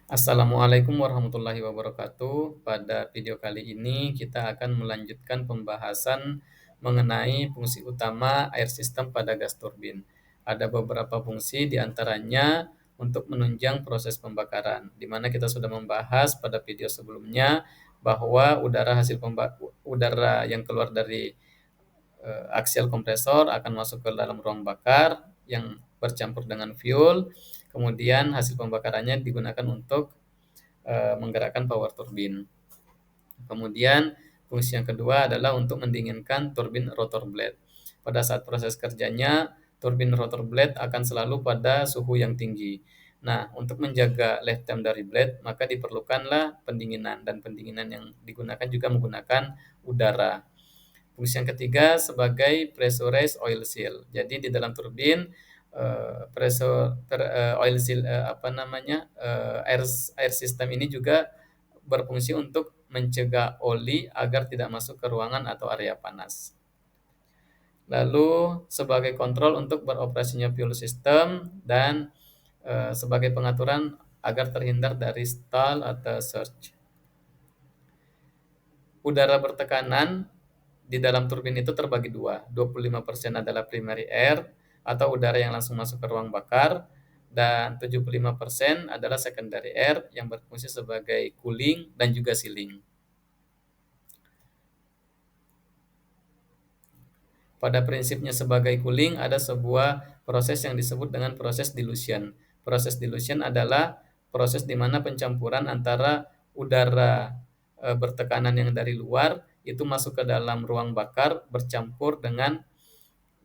Assalamualaikum warahmatullahi wabarakatuh. Pada video kali ini kita akan melanjutkan pembahasan mengenai fungsi utama air system pada gas turbin. Ada beberapa fungsi diantaranya untuk menunjang proses pembakaran, di mana kita sudah membahas pada video sebelumnya bahwa udara yang keluar dari axial kompresor akan masuk ke dalam ruang bakar yang bercampur dengan fuel. Kemudian hasil pembakarannya digunakan untuk menggerakkan power turbin. Kemudian fungsi yang kedua adalah untuk mendinginkan turbin rotor blade. Pada saat proses kerjanya, turbin rotor blade akan selalu pada suhu yang tinggi. Nah, untuk menjaga lifetime dari blade, maka diperlukanlah pendinginan, dan pendinginan yang digunakan juga menggunakan udara. Fungsi yang ketiga sebagai pressurized oil seal. Jadi di dalam turbin oil seal air system ini juga berfungsi untuk mencegah oli agar tidak masuk ke ruangan atau area panas. Lalu sebagai kontrol untuk beroperasinya fuel system dan sebagai pengaturan agar terhindar dari stall atau surge. Udara bertekanan di dalam turbin itu terbagi dua. 25% adalah primary air atau udara yang langsung masuk ke ruang bakar, dan 75% adalah secondary air yang berfungsi sebagai cooling dan juga sealing. Pada prinsipnya sebagai cooling ada sebuah proses yang disebut dengan proses dilution. Proses dilution adalah proses di mana pencampuran antara udara bertekanan yang dari luar itu masuk ke dalam ruang bakar bercampur dengan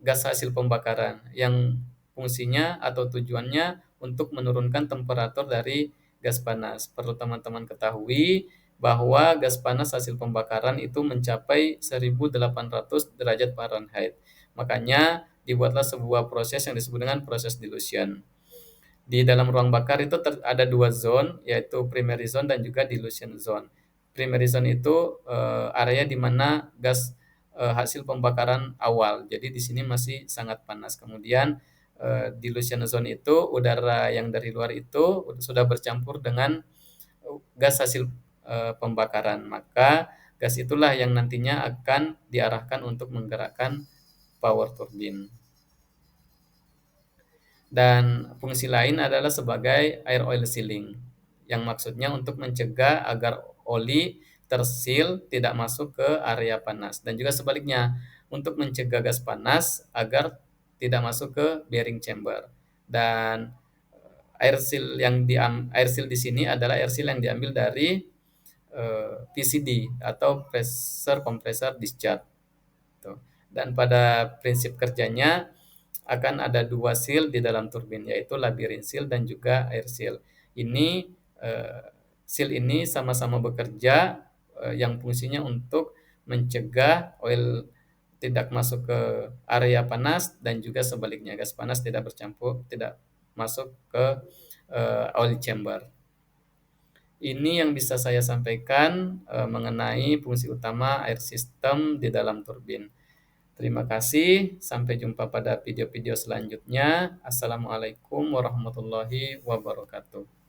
gas hasil pembakaran yang fungsinya atau tujuannya untuk menurunkan temperatur dari gas panas. Perlu teman-teman ketahui bahwa gas panas hasil pembakaran itu mencapai 1800 derajat Fahrenheit. Makanya dibuatlah sebuah proses yang disebut dengan proses dilution. Di dalam ruang bakar itu ada dua zone, yaitu primary zone dan juga dilution zone. Primary zone itu area di mana gas hasil pembakaran awal. Jadi di sini masih sangat panas. Kemudian dilution zone itu udara yang dari luar itu sudah bercampur dengan gas hasil pembakaran. Maka gas itulah yang nantinya akan diarahkan untuk menggerakkan power turbine. Dan fungsi lain adalah sebagai air oil sealing, yang maksudnya untuk mencegah agar oli tersil tidak masuk ke area panas, dan juga sebaliknya untuk mencegah gas panas agar tidak masuk ke bearing chamber. Dan air seal di sini adalah air seal yang diambil dari PCD atau pressure compressor discharge. Dan pada prinsip kerjanya akan ada dua seal di dalam turbin, yaitu labyrinth seal dan juga air seal. Ini seal ini sama-sama bekerja yang fungsinya untuk mencegah oil tidak masuk ke area panas, dan juga sebaliknya gas panas tidak masuk ke oil chamber. Ini yang bisa saya sampaikan mengenai fungsi utama air system di dalam turbin. Terima kasih, sampai jumpa pada video-video selanjutnya. Assalamualaikum warahmatullahi wabarakatuh.